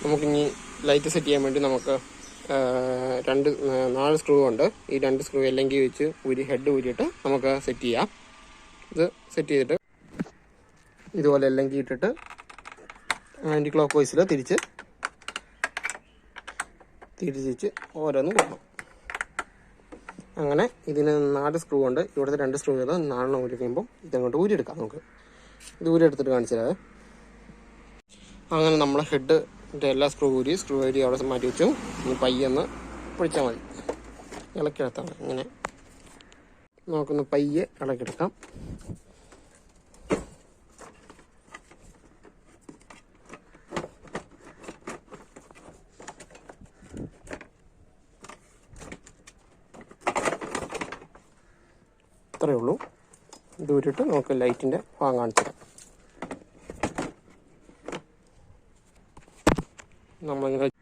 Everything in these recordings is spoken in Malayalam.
നമുക്കിനി ലൈറ്റ് സെറ്റ് ചെയ്യാൻ വേണ്ടി നമുക്ക് 4 സ്ക്രൂ ഉണ്ട്. ഈ 2 സ്ക്രൂ എല്ലെങ്കിൽ വെച്ച് ഹെഡ് ഊരിയിട്ട് നമുക്ക് സെറ്റ് ചെയ്യാം. ഇത് സെറ്റ് ചെയ്തിട്ട് ഇതുപോലെ എല്ലെങ്കിൽ ഇട്ടിട്ട് ആൻറ്റി ക്ലോക്ക് വൈസിൽ തിരിച്ച് ഓരോന്ന് കൊടുക്കണം. അങ്ങനെ ഇതിന് 4 സ്ക്രൂ ഉണ്ട്. ഇവിടുത്തെ 2 സ്ക്രൂ 4 ഊരി കഴിയുമ്പോൾ ഇതങ്ങോട്ട് ഊരിയെടുക്കാം. നമുക്ക് ഇത് ഊരിയെടുത്തിട്ട് കാണിച്ചു തരാം. അങ്ങനെ നമ്മൾ ഹെഡിൻ്റെ എല്ലാ സ്ക്രൂ ഊരി അവിടെ മാറ്റി വെച്ചു. ഇനി പയ്യൊന്ന് പൊളിച്ചാൽ മതി. ഇളക്കിയെടുത്താണ്. ഇങ്ങനെ നമുക്കൊന്ന് പയ്യെ ഇളക്കിയെടുക്കാം. ഇത്രയേ ഉള്ളൂ. ഇത് ഊരിയിട്ട് നമുക്ക് ലൈറ്റിൻ്റെ ഭാഗം കാണിച്ചു തരാം.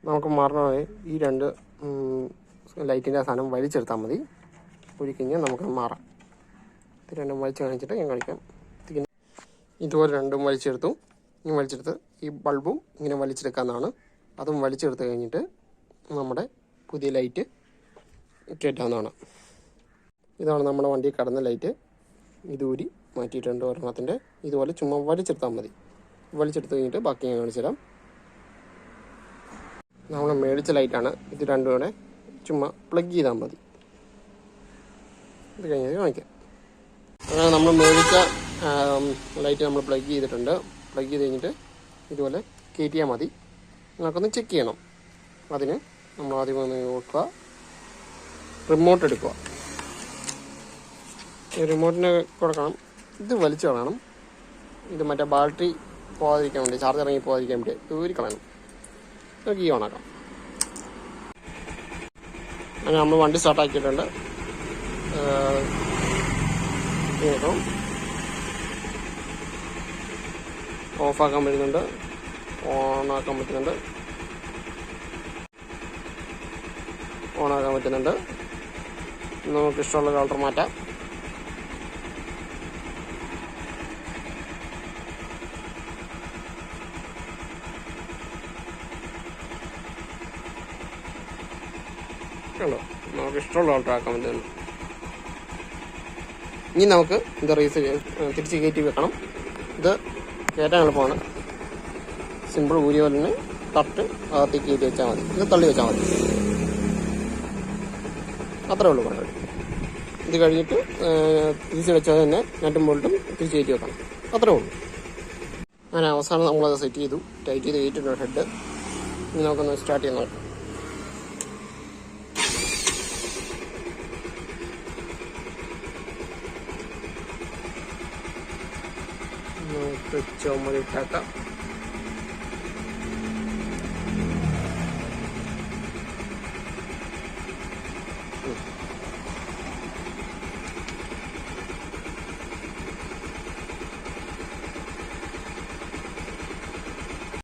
നമുക്ക് മാറണമായി ഈ 2 ലൈറ്റിൻ്റെ സാധനം വലിച്ചെടുത്താൽ മതി. ഒഴിക്കഴിഞ്ഞാൽ നമുക്ക് മാറാം. ഇത് 2 വലിച്ച് കാണിച്ചിട്ട് ഞാൻ കാണിക്കാം. ഇതുപോലെ 2 വലിച്ചെടുത്തു. ഇനി വലിച്ചെടുത്ത് ഈ ബൾബും ഇങ്ങനെ വലിച്ചെടുക്കാവുന്നതാണ്. അതും വലിച്ചെടുത്ത് കഴിഞ്ഞിട്ട് നമ്മുടെ പുതിയ ലൈറ്റ് കയറ്റാവുന്നതാണ്. ഇതാണ് നമ്മുടെ വണ്ടി കടന്ന ലൈറ്റ്. ഇതൂരി മാറ്റിയിട്ടുണ്ട് ഒരെണ്ണത്തിൻ്റെ. ഇതുപോലെ ചുമ്മാ വലിച്ചെടുത്താൽ മതി. വലിച്ചെടുത്ത് കഴിഞ്ഞിട്ട് ബാക്കി ഞാൻ കാണിച്ചു തരാം. നമ്മൾ മേടിച്ച ലൈറ്റാണ്. ഇത് 2 കൂടെ ചുമ്മാ പ്ലഗ് ചെയ്താൽ മതി. ഇത് കഴിഞ്ഞത് കാണിക്കാം. അങ്ങനെ നമ്മൾ മേടിച്ച ലൈറ്റ് നമ്മൾ പ്ലഗ് ചെയ്തിട്ടുണ്ട്. പ്ലഗ് ചെയ്ത് കഴിഞ്ഞിട്ട് ഇതുപോലെ കയറ്റിയാൽ മതി. നമുക്കൊന്ന് ചെക്ക് ചെയ്യണം. അതിന് നമ്മൾ ആദ്യം ഒന്ന് നോക്കുക. റിമോട്ട് എടുക്കുക. ഈ റിമോട്ടിന് കൊടുക്കണം. ഇത് വലിച്ചു കളയണം. ഇത് മറ്റേ ബാറ്ററി പോകാതിരിക്കാൻ വേണ്ടി, ചാർജ് ഇറങ്ങി പോകാതിരിക്കാൻ വേണ്ടി ഊരി കളയണം. നമുക്ക് ഈ ഓണാക്കാം. അങ്ങനെ നമ്മൾ വണ്ടി സ്റ്റാർട്ടാക്കിയിട്ടുണ്ട്. ഓഫാക്കാൻ പറ്റുന്നുണ്ട്, ഓണാക്കാൻ പറ്റുന്നുണ്ട്, ഓണാക്കാൻ പറ്റുന്നുണ്ട്. നമുക്ക് ഇഷ്ടമുള്ള കളർ മാറ്റാം. കണ്ടോ, നമുക്ക് ഇഷ്ടമുള്ള ഓൾട്ടറാക്കാൻ പറ്റുന്നു. ഇനി നമുക്ക് ഇത് തിരിച്ച് കയറ്റി വെക്കണം. ഇത് കയറ്റാൻ എളുപ്പമാണ്. സിമ്പിൾ ഊരി പോലെ തന്നെ തട്ട് അകത്തേക്ക് കയറ്റി വെച്ചാൽ മതി. ഇത് തള്ളി വെച്ചാൽ മതി. അത്രേ ഉള്ളൂ പരിപാടി. ഇത് കഴിഞ്ഞിട്ട് തിരിച്ച് വെച്ചാൽ തന്നെ നട്ടും ബോൾട്ടും തിരിച്ച് കയറ്റി വെക്കണം. അത്രേ ഉള്ളൂ. അങ്ങനെ അവസാനം നമ്മളത് സെറ്റ് ചെയ്തു. ടൈറ്റ് ചെയ്ത് കയറ്റിട്ടുണ്ട് ഹെഡ്. ഇനി നമുക്കൊന്ന് സ്റ്റാർട്ട് ചെയ്യാൻ നോക്കാം. ചുമരിട്ടാക്കാം.